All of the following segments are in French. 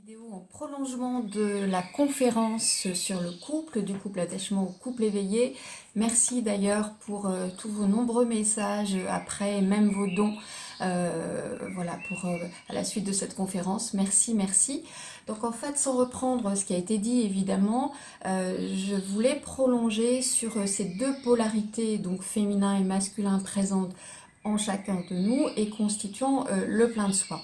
Vidéo en prolongement de la conférence sur le couple, du couple attachement au couple éveillé. Merci d'ailleurs pour tous vos nombreux messages après, et même vos dons, voilà, pour à la suite de cette conférence. Merci, merci. Donc en fait, sans reprendre ce qui a été dit évidemment, je voulais prolonger sur ces deux polarités, donc féminin et masculin, présentes en chacun de nous et constituant le plein de soi.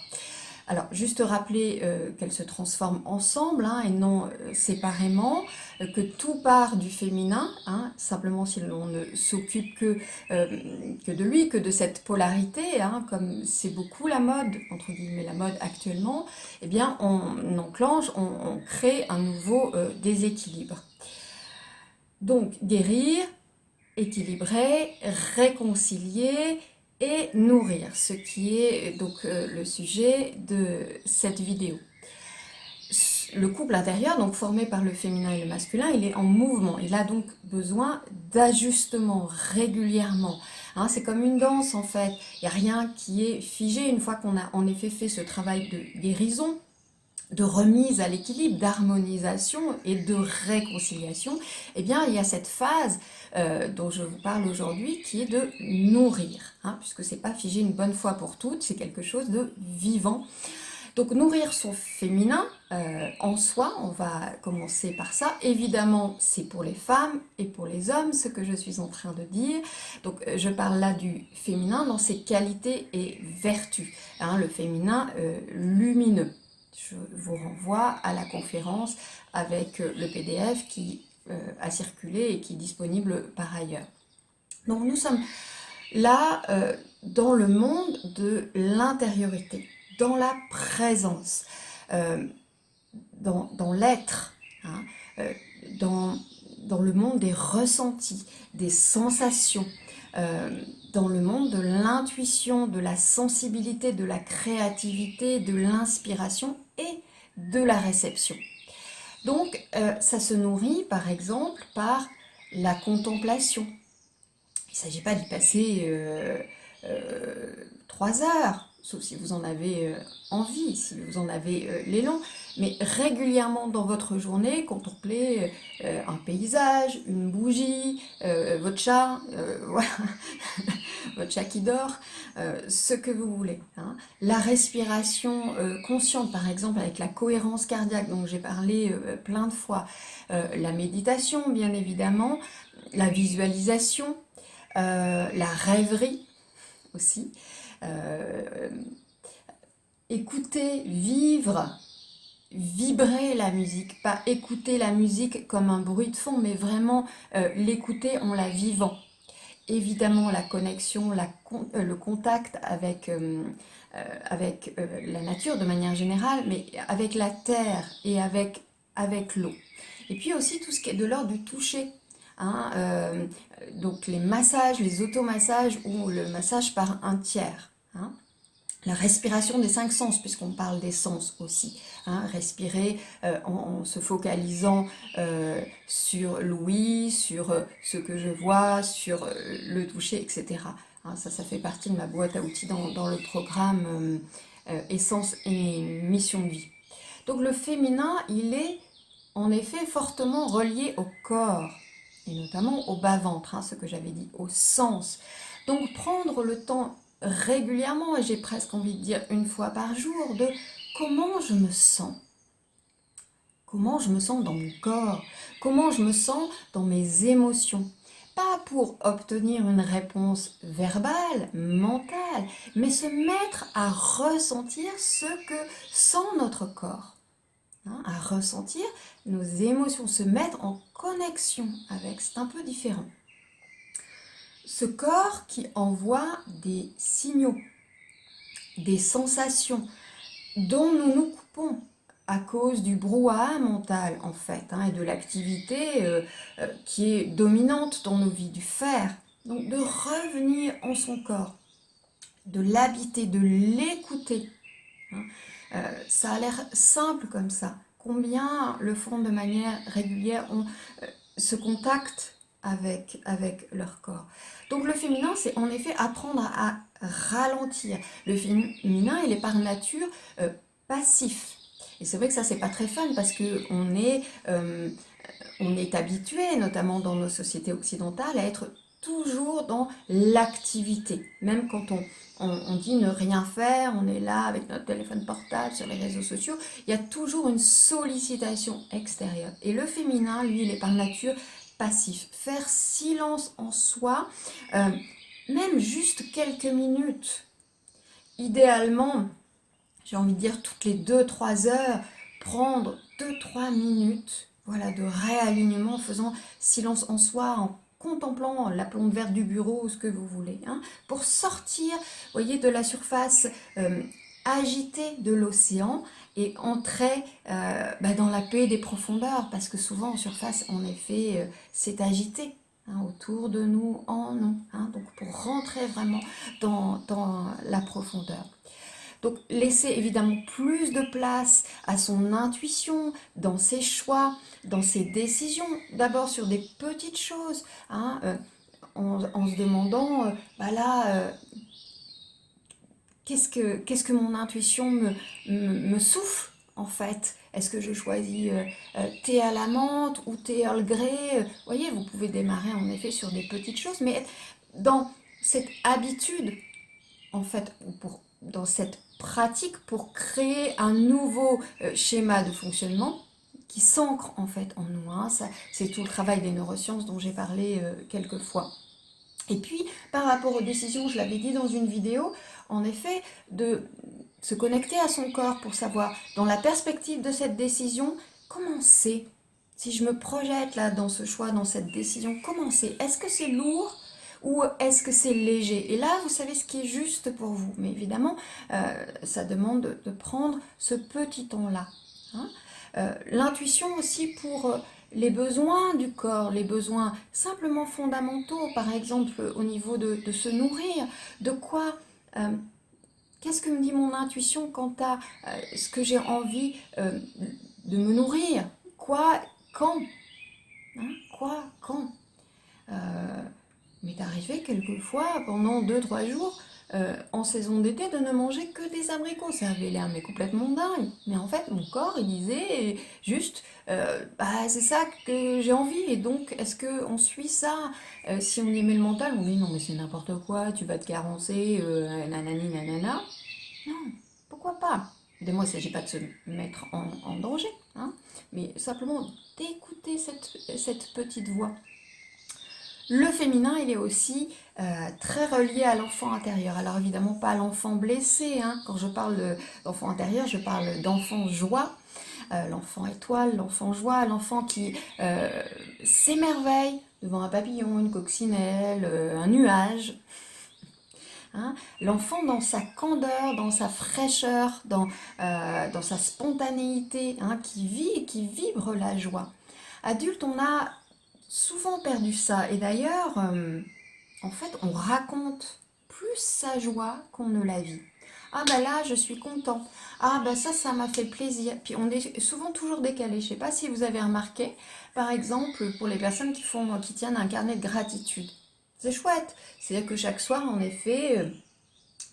Alors, juste rappeler qu'elles se transforment ensemble hein, et non séparément, que tout part du féminin, hein, simplement si l'on ne s'occupe que de lui, que de cette polarité, hein, comme c'est beaucoup la mode, entre guillemets la mode actuellement, eh bien on enclenche, on crée un nouveau déséquilibre. Donc, guérir, équilibrer, réconcilier et nourrir, ce qui est donc le sujet de cette vidéo. Le couple intérieur, donc formé par le féminin et le masculin, il est en mouvement. Il a donc besoin d'ajustement régulièrement. Hein, c'est comme une danse en fait. Il n'y a rien qui est figé une fois qu'on a en effet fait ce travail de guérison, de remise à l'équilibre, d'harmonisation et de réconciliation, eh bien, il y a cette phase dont je vous parle aujourd'hui qui est de nourrir, hein, puisque c'est pas figé une bonne fois pour toutes, c'est quelque chose de vivant. Donc nourrir son féminin en soi, on va commencer par ça. Évidemment, c'est pour les femmes et pour les hommes, ce que je suis en train de dire. Donc je parle là du féminin dans ses qualités et vertus, hein, le féminin lumineux. Je vous renvoie à la conférence avec le PDF qui a circulé et qui est disponible par ailleurs. Donc nous sommes là dans le monde de l'intériorité, dans la présence, dans l'être, hein, dans le monde des ressentis, des sensations, dans le monde de l'intuition, de la sensibilité, de la créativité, de l'inspiration et de la réception. Donc, ça se nourrit par exemple par la contemplation. Il ne s'agit pas d'y passer 3 heures, sauf si vous en avez envie, si vous en avez l'élan, mais régulièrement dans votre journée, contempler un paysage, une bougie, votre chat, voilà, votre chat qui dort, ce que vous voulez. Hein. La respiration consciente, par exemple, avec la cohérence cardiaque, dont j'ai parlé plein de fois, la méditation, bien évidemment, la visualisation, la rêverie aussi, écouter, vivre, vibrer la musique, pas écouter la musique comme un bruit de fond, mais vraiment l'écouter en la vivant. Évidemment, la connexion, le contact avec la nature de manière générale, mais avec la terre et avec l'eau. Et puis aussi tout ce qui est de l'ordre du toucher. Hein, donc les massages, les automassages ou le massage par un tiers. Hein. La respiration des 5 sens, puisqu'on parle des sens aussi. Hein, respirer en se focalisant sur l'ouïe, sur ce que je vois, sur le toucher, etc. Hein, ça fait partie de ma boîte à outils dans le programme Essence et Mission de vie. Donc le féminin, il est en effet fortement relié au corps, et notamment au bas-ventre, hein, ce que j'avais dit, au sens. Donc prendre le temps régulièrement, et j'ai presque envie de dire une fois par jour, de comment je me sens. Comment je me sens dans mon corps, comment je me sens dans mes émotions. Pas pour obtenir une réponse verbale, mentale, mais se mettre à ressentir ce que sent notre corps. Hein, à ressentir nos émotions, se mettre en connexion avec, c'est un peu différent. Ce corps qui envoie des signaux, des sensations dont nous nous coupons à cause du brouhaha mental en fait, hein, et de l'activité qui est dominante dans nos vies, du faire. Donc de revenir en son corps, de l'habiter, de l'écouter. Hein. Ça a l'air simple comme ça. Combien le font de manière régulière, ont ce contact avec leur corps. Donc le féminin, c'est en effet apprendre à ralentir. Le féminin, il est par nature passif. Et c'est vrai que ça, c'est pas très fun parce que on est habitué, notamment dans nos sociétés occidentales, à être toujours dans l'activité. Même quand on dit ne rien faire, on est là avec notre téléphone portable sur les réseaux sociaux, il y a toujours une sollicitation extérieure. Et le féminin, lui, il est par nature passif. Faire silence en soi, euh, même juste quelques minutes, idéalement, j'ai envie de dire toutes les 2-3 heures, prendre 2-3 minutes, voilà, de réalignement en faisant silence en soi, en contemplant la plombe verte du bureau ou ce que vous voulez, hein, pour sortir, voyez, de la surface agitée de l'océan et entrer dans la paix des profondeurs, parce que souvent en surface, en effet, c'est agité. Hein, autour de nous, en nous, hein, donc pour rentrer vraiment dans la profondeur. Donc laisser évidemment plus de place à son intuition, dans ses choix, dans ses décisions, d'abord sur des petites choses, hein, en se demandant, qu'est-ce que mon intuition me souffle en fait? Est-ce que je choisis thé à la menthe ou thé Earl Grey? Vous voyez, vous pouvez démarrer en effet sur des petites choses, mais dans cette habitude en fait, dans cette pratique pour créer un nouveau schéma de fonctionnement qui s'ancre en fait en nous. Hein. C'est tout le travail des neurosciences dont j'ai parlé quelques fois. Et puis, par rapport aux décisions, je l'avais dit dans une vidéo, en effet, de se connecter à son corps pour savoir, dans la perspective de cette décision, comment c'est. Si je me projette là dans ce choix, dans cette décision, comment c'est? Est-ce que c'est lourd ou est-ce que c'est léger? Et là, vous savez ce qui est juste pour vous. Mais évidemment, ça demande de prendre ce petit temps-là. Hein. L'intuition aussi pour les besoins du corps, les besoins simplement fondamentaux, par exemple au niveau de se nourrir, de quoi, qu'est-ce que me dit mon intuition quant à ce que j'ai envie de me nourrir, quoi, quand, hein, quoi, quand. M'est arrivé quelquefois pendant 2-3 jours en saison d'été de ne manger que des abricots. Ça avait l'air mais complètement dingue. Mais en fait, mon corps, il disait juste, c'est ça que j'ai envie. Et donc, est-ce qu'on suit ça? Si on y met le mental, on dit non, mais c'est n'importe quoi, tu vas te carencer, nanani, nanana. Non, pourquoi pas? Évidemment, il ne s'agit pas de se mettre en danger, hein, mais simplement d'écouter cette petite voix. Le féminin, il est aussi très relié à l'enfant intérieur. Alors évidemment pas l'enfant blessé, hein. Quand je parle d'enfant intérieur, je parle d'enfant joie, l'enfant étoile, l'enfant joie, l'enfant qui s'émerveille devant un papillon, une coccinelle, un nuage. Hein. L'enfant dans sa candeur, dans sa fraîcheur, dans sa spontanéité, hein, qui vit et qui vibre la joie. Adulte, on a souvent perdu ça. Et d'ailleurs, en fait, on raconte plus sa joie qu'on ne la vit. Ah bah là, je suis content. Ah bah ça m'a fait plaisir. Puis on est souvent toujours décalé. Je ne sais pas si vous avez remarqué, par exemple, pour les personnes qui tiennent un carnet de gratitude. C'est chouette. C'est-à-dire que chaque soir, en effet,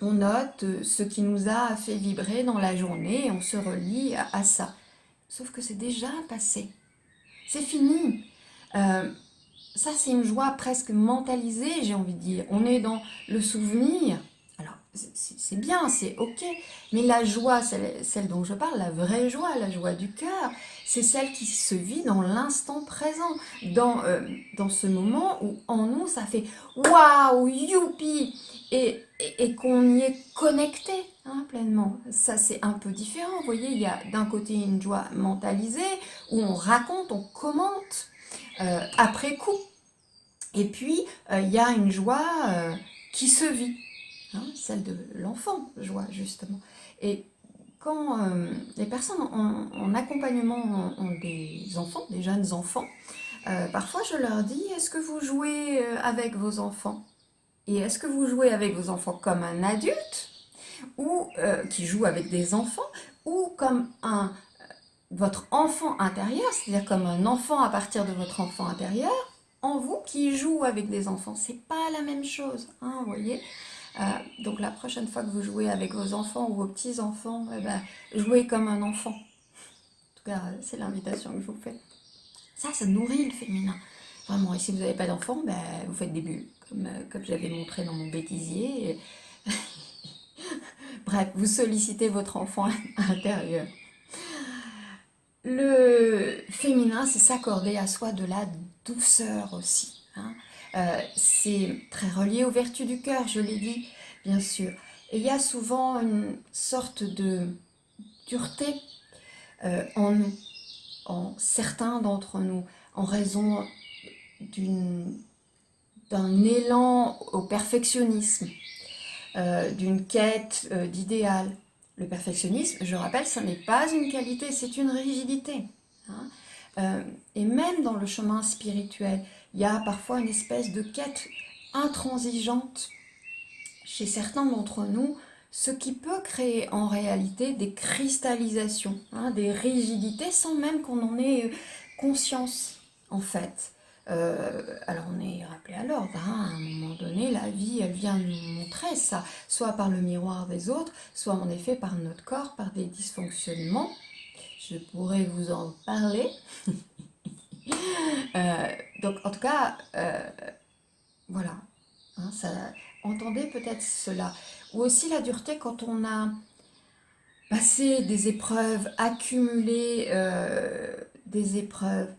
on note ce qui nous a fait vibrer dans la journée et on se relie à ça. Sauf que c'est déjà passé. C'est fini. Ça, c'est une joie presque mentalisée, j'ai envie de dire. On est dans le souvenir. Alors, c'est bien, c'est ok. Mais la joie, celle dont je parle, la vraie joie, la joie du cœur, c'est celle qui se vit dans l'instant présent. Dans ce moment où en nous, ça fait waouh, youpi! Et qu'on y est connecté, hein, pleinement. Ça, c'est un peu différent. Vous voyez, il y a d'un côté une joie mentalisée où on raconte, on commente après coup. Et puis, il y a une joie qui se vit, hein, celle de l'enfant, joie, justement. Et quand les personnes en accompagnement ont des enfants, des jeunes enfants, parfois je leur dis, est-ce que vous jouez avec vos enfants? Et est-ce que vous jouez avec vos enfants comme un adulte, ou qui joue avec des enfants, ou comme votre enfant intérieur, c'est-à-dire comme un enfant à partir de votre enfant intérieur, en vous qui joue avec des enfants. C'est pas la même chose, hein, vous voyez. Donc la prochaine fois que vous jouez avec vos enfants ou vos petits-enfants, jouez comme un enfant. tout cas, c'est l'invitation que je vous fais. Ça nourrit le féminin. Vraiment, et si vous n'avez pas d'enfant, ben, vous faites des bulles, comme j'avais montré dans mon bêtisier. Bref, vous sollicitez votre enfant intérieur. Le féminin, c'est s'accorder à soi de la douceur aussi, hein. C'est très relié aux vertus du cœur, je l'ai dit, bien sûr. Et il y a souvent une sorte de dureté en nous, en certains d'entre nous, en raison d'un élan au perfectionnisme, d'une quête d'idéal. Le perfectionnisme, je rappelle, ce n'est pas une qualité, c'est une rigidité, hein. Et même dans le chemin spirituel, il y a parfois une espèce de quête intransigeante chez certains d'entre nous, ce qui peut créer en réalité des cristallisations, hein, des rigidités, sans même qu'on en ait conscience, en fait. Alors on est rappelé à l'ordre, hein, à un moment donné, la vie, elle vient nous montrer ça, soit par le miroir des autres, soit en effet par notre corps, par des dysfonctionnements. Je pourrais vous en parler. Euh, donc en tout cas, voilà, hein, ça, entendez peut-être cela. Ou aussi la dureté quand on a passé des épreuves, accumulé des épreuves,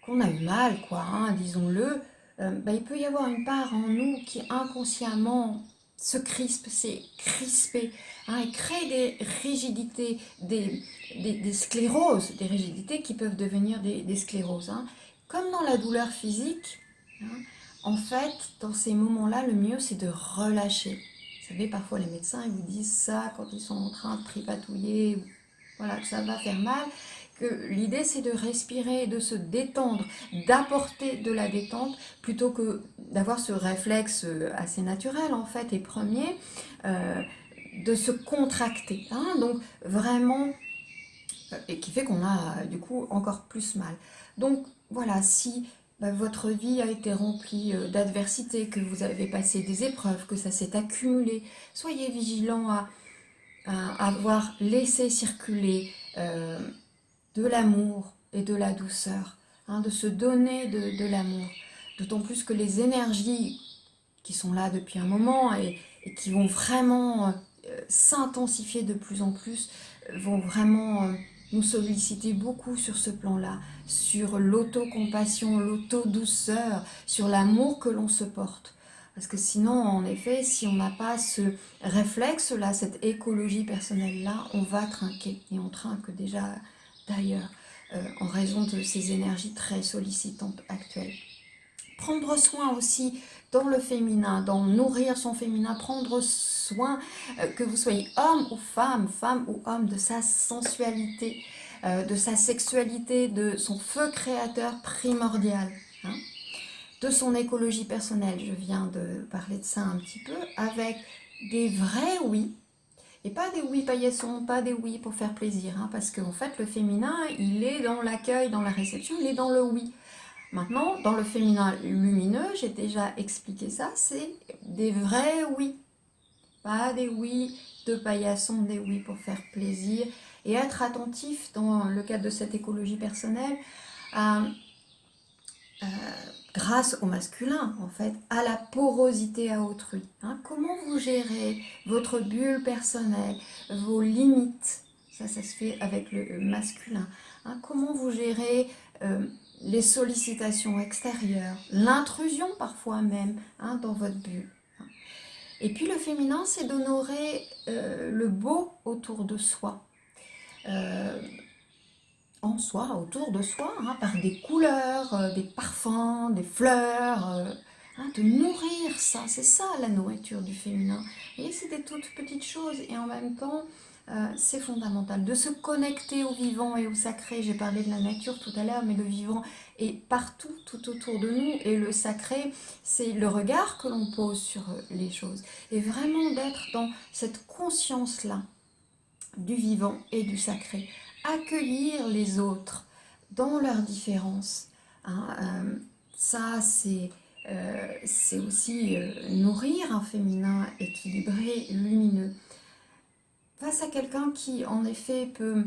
qu'on a eu mal, quoi, hein, disons-le. Bah, il peut y avoir une part en nous qui inconsciemment se crispe, c'est crispé, hein, et crée des rigidités, des scléroses, des rigidités qui peuvent devenir des scléroses, hein. Comme dans la douleur physique, hein, en fait, dans ces moments-là, le mieux c'est de relâcher. Vous savez, parfois les médecins ils vous disent ça quand ils sont en train de tripatouiller, voilà, que ça va faire mal. Que l'idée c'est de respirer, de se détendre, d'apporter de la détente plutôt que d'avoir ce réflexe assez naturel en fait et premier euh, de se contracter, hein, donc vraiment et qui fait qu'on a du coup encore plus mal. Donc voilà, si votre vie a été remplie d'adversité, que vous avez passé des épreuves, que ça s'est accumulé, soyez vigilant à avoir laissé circuler de l'amour et de la douceur, hein, de se donner de l'amour. D'autant plus que les énergies qui sont là depuis un moment et qui vont vraiment s'intensifier de plus en plus, vont vraiment nous solliciter beaucoup sur ce plan-là, sur l'autocompassion, l'autodouceur, sur l'amour que l'on se porte. Parce que sinon, en effet, si on n'a pas ce réflexe-là, cette écologie personnelle-là, on va trinquer. Et on trinque déjà d'ailleurs, en raison de ces énergies très sollicitantes actuelles. Prendre soin aussi dans le féminin, dans nourrir son féminin, prendre soin, que vous soyez homme ou femme, femme ou homme, de sa sensualité, de sa sexualité, de son feu créateur primordial, hein, de son écologie personnelle. Je viens de parler de ça un petit peu, avec des vrais oui, et pas des oui paillassons, pas des oui pour faire plaisir, hein, parce qu'en fait le féminin, il est dans l'accueil, dans la réception, il est dans le oui. Maintenant, dans le féminin lumineux, j'ai déjà expliqué ça, c'est des vrais oui. Pas des oui de paillasson, des oui pour faire plaisir. Et être attentif, dans le cadre de cette écologie personnelle, à, grâce au masculin, en fait, à la porosité à autrui, hein. Comment vous gérez votre bulle personnelle, vos limites, ça se fait avec le masculin, hein. Comment vous gérez les sollicitations extérieures, l'intrusion parfois même, hein, dans votre bulle. Et puis le féminin, c'est d'honorer le beau autour de soi. En soi, autour de soi, hein, par des couleurs, des parfums, des fleurs, hein, de nourrir ça, c'est ça la nourriture du féminin. Et c'est des toutes petites choses et en même temps, c'est fondamental de se connecter au vivant et au sacré. J'ai parlé de la nature tout à l'heure, mais le vivant est partout, tout autour de nous et le sacré, c'est le regard que l'on pose sur les choses. Et vraiment d'être dans cette conscience-là du vivant et du sacré. Accueillir les autres dans leurs différences, hein, ça c'est aussi nourrir un féminin équilibré, lumineux. Face à quelqu'un qui en effet peut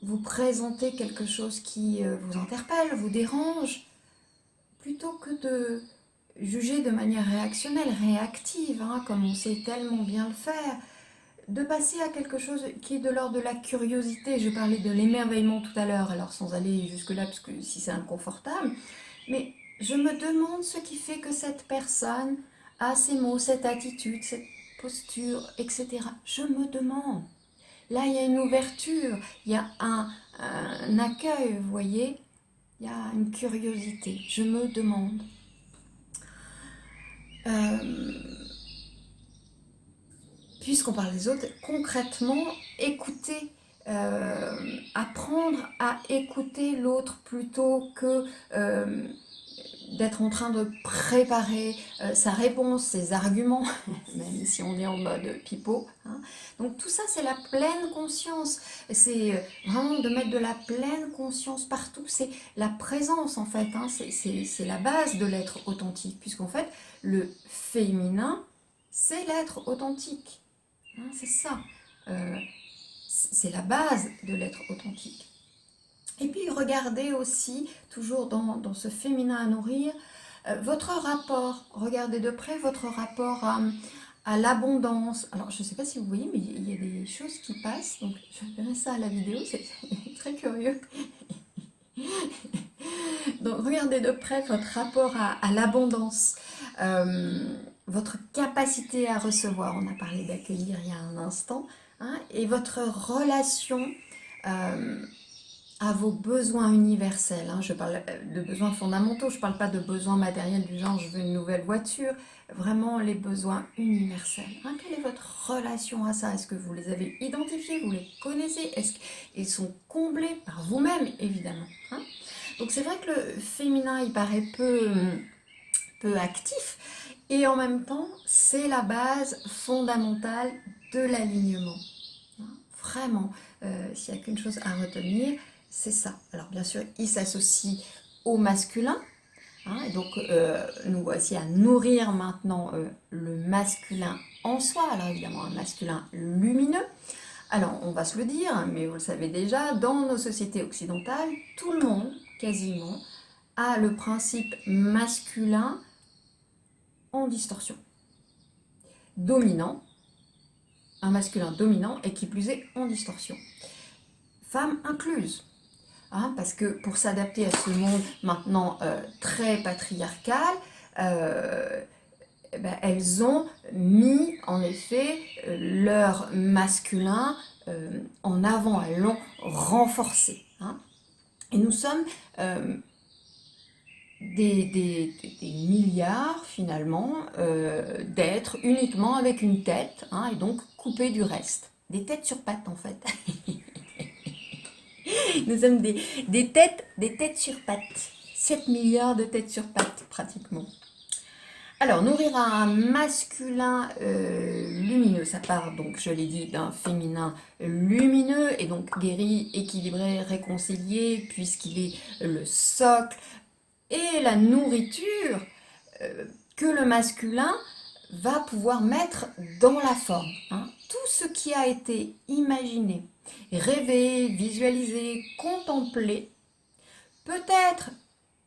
vous présenter quelque chose qui vous interpelle, vous dérange, plutôt que de juger de manière réactionnelle, réactive, hein, comme on sait tellement bien le faire, de passer à quelque chose qui est de l'ordre de la curiosité. Je parlais de l'émerveillement tout à l'heure, alors sans aller jusque-là, parce que si c'est inconfortable, mais je me demande ce qui fait que cette personne a ces mots, cette attitude, cette posture, etc. Je me demande. Là, il y a une ouverture, il y a un accueil, vous voyez, il y a une curiosité. Je me demande. Puisqu'on parle des autres, concrètement, écouter, apprendre à écouter l'autre plutôt que d'être en train de préparer sa réponse, ses arguments, même si on est en mode pipeau. Hein. Donc tout ça, c'est la pleine conscience. C'est vraiment de mettre de la pleine conscience partout. C'est la présence, en fait. Hein. C'est la base de l'être authentique, puisqu'en fait, le féminin, c'est l'être authentique. Hein, c'est ça. C'est la base de l'être authentique. Et puis regardez aussi, toujours dans ce féminin à nourrir, votre rapport. Regardez de près votre rapport à l'abondance. Alors je ne sais pas si vous voyez, mais il y a des choses qui passent. Donc je verrai ça à la vidéo, c'est très curieux. Donc regardez de près votre rapport à l'abondance. Votre capacité à recevoir, on a parlé d'accueillir il y a un instant, hein, et votre relation à vos besoins universels. Hein. Je parle de besoins fondamentaux, je ne parle pas de besoins matériels du genre je veux une nouvelle voiture, vraiment les besoins universels. Hein. Quelle est votre relation à ça? Est-ce que vous les avez identifiés, vous les connaissez? Est-ce qu'ils sont comblés par vous-même, évidemment, hein? Donc c'est vrai que le féminin, il paraît peu actif, et en même temps, c'est la base fondamentale de l'alignement. Vraiment, s'il n'y a qu'une chose à retenir, c'est ça. Alors bien sûr, il s'associe au masculin, hein, et donc nous voici à nourrir maintenant le masculin en soi. Alors évidemment, un masculin lumineux. Alors on va se le dire, mais vous le savez déjà, dans nos sociétés occidentales, tout le monde, quasiment, a le principe masculin en distorsion. Dominant, un masculin dominant et qui plus est en distorsion. Femme incluse. Hein, parce que pour s'adapter à ce monde maintenant très patriarcal, elles ont mis en effet leur masculin en avant, elles l'ont renforcé. Hein. Et nous sommes des milliards finalement d'êtres uniquement avec une tête, hein, et donc coupés du reste. Des têtes sur pattes en fait. Nous sommes des têtes sur pattes. 7 milliards de têtes sur pattes, pratiquement. Alors, nourrir un masculin lumineux, ça part donc, je l'ai dit, d'un féminin lumineux, et donc guéri, équilibré, réconcilié, puisqu'il est le socle et la nourriture que le masculin va pouvoir mettre dans la forme. Hein. Tout ce qui a été imaginé, rêvé, visualisé, contemplé, peut être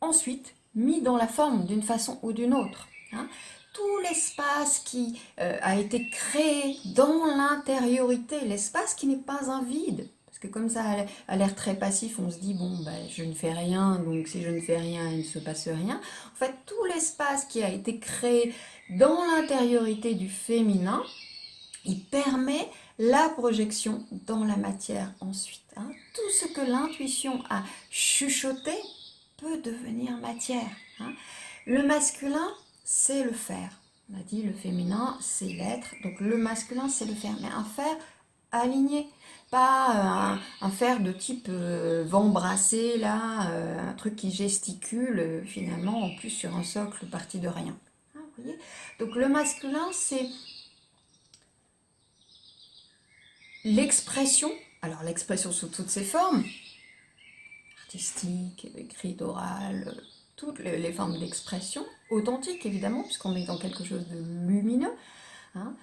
ensuite mis dans la forme d'une façon ou d'une autre. Hein. Tout l'espace qui a été créé dans l'intériorité, l'espace qui n'est pas un vide, parce que comme ça a l'air très passif, on se dit bon ben je ne fais rien, donc si je ne fais rien, il ne se passe rien. En fait, tout l'espace qui a été créé dans l'intériorité du féminin, il permet la projection dans la matière ensuite. Hein. Tout ce que l'intuition a chuchoté peut devenir matière. Hein. Le masculin, c'est le faire. On a dit le féminin, c'est l'être. Donc le masculin, c'est le faire. Mais un faire aligné. Pas un fer de type vent brassé, là, un truc qui gesticule, finalement, en plus sur un socle parti de rien. Hein, vous voyez. Donc le masculin, c'est l'expression, alors l'expression sous toutes ses formes, artistique, écrite, orale, toutes les formes d'expression, authentique évidemment, puisqu'on est dans quelque chose de lumineux, hein.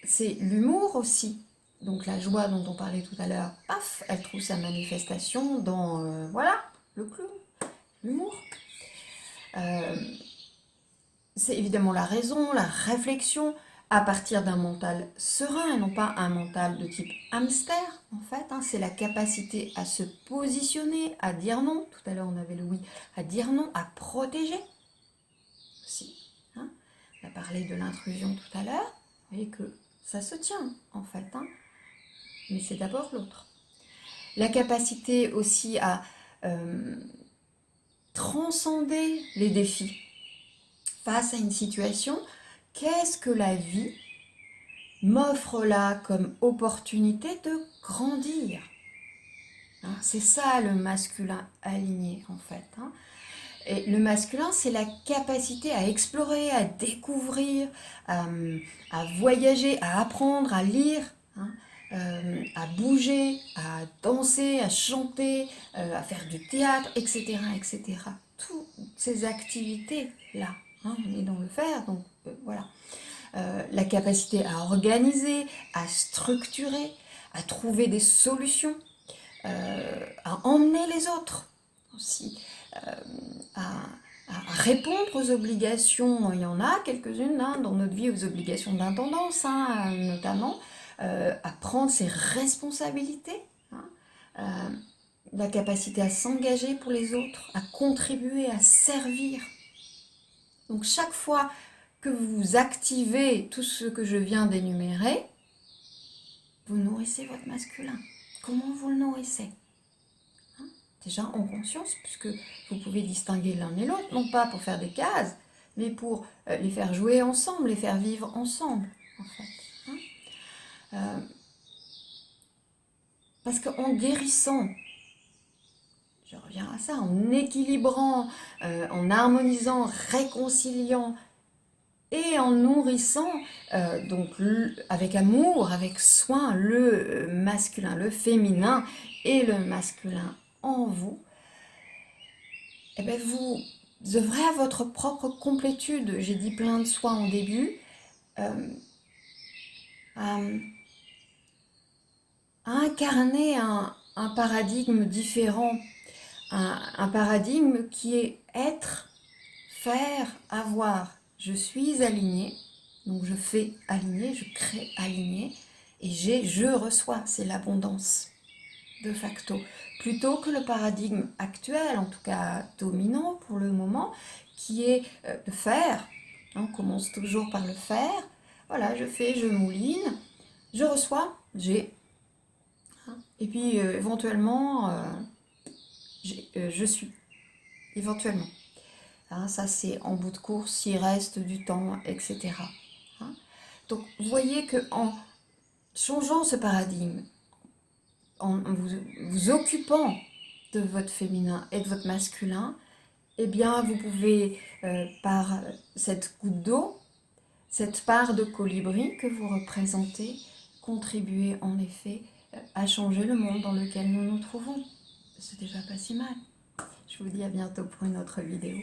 C'est l'humour aussi, Donc la joie dont on parlait tout à l'heure, paf, elle trouve sa manifestation dans, voilà, le clown, l'humour. C'est évidemment la raison, la réflexion, à partir d'un mental serein et non pas un mental de type hamster, en fait. Hein. C'est la capacité à se positionner, à dire non. Tout à l'heure, on avait le oui, à dire non, à protéger aussi. Hein. On a parlé de l'intrusion tout à l'heure. Vous voyez que ça se tient, en fait. Hein. Mais c'est d'abord l'autre. La capacité aussi à transcender les défis face à une situation. Qu'est-ce que la vie m'offre là comme opportunité de grandir? Hein, c'est ça le masculin aligné en fait. Hein. Et le masculin, c'est la capacité à explorer, à découvrir, à voyager, à apprendre, à lire, hein, à bouger, à danser, à chanter, à faire du théâtre, etc., etc. Toutes ces activités-là, hein, on est dans le faire, donc voilà. La capacité à organiser, à structurer, à trouver des solutions, à emmener les autres aussi, à répondre aux obligations. Il y en a quelques-unes hein, dans notre vie, aux obligations d'intendance hein, notamment, à prendre ses responsabilités, hein, la capacité à s'engager pour les autres, à contribuer, à servir. Donc chaque fois que vous activez tout ce que je viens d'énumérer, vous nourrissez votre masculin. Comment vous le nourrissez? Déjà en conscience, puisque vous pouvez distinguer l'un et l'autre, non pas pour faire des cases, mais pour les faire jouer ensemble, les faire vivre ensemble, en fait. Hein. Parce qu'en guérissant, je reviens à ça, en équilibrant, en harmonisant, réconciliant, et en nourrissant, donc avec amour, avec soin, le masculin, le féminin et le masculin en vous, eh bien vous œuvrez à votre propre complétude. J'ai dit plein de soi en début. À incarner un paradigme différent, un paradigme qui est être, faire, avoir. Je suis aligné, donc je fais aligner, je crée aligné, et je reçois, c'est l'abondance, de facto. Plutôt que le paradigme actuel, en tout cas dominant pour le moment, qui est de faire. On commence toujours par le faire. Voilà, je fais, je mouline, je reçois, j'ai. Et puis éventuellement, je suis. Éventuellement. Hein, ça c'est en bout de course, s'il reste du temps, etc. Hein. Donc vous voyez qu'en changeant ce paradigme, en vous occupant de votre féminin et de votre masculin, eh bien vous pouvez, par cette goutte d'eau, cette part de colibri que vous représentez, contribuer en effet à changer le monde dans lequel nous nous trouvons. C'est déjà pas si mal. Je vous dis à bientôt pour une autre vidéo.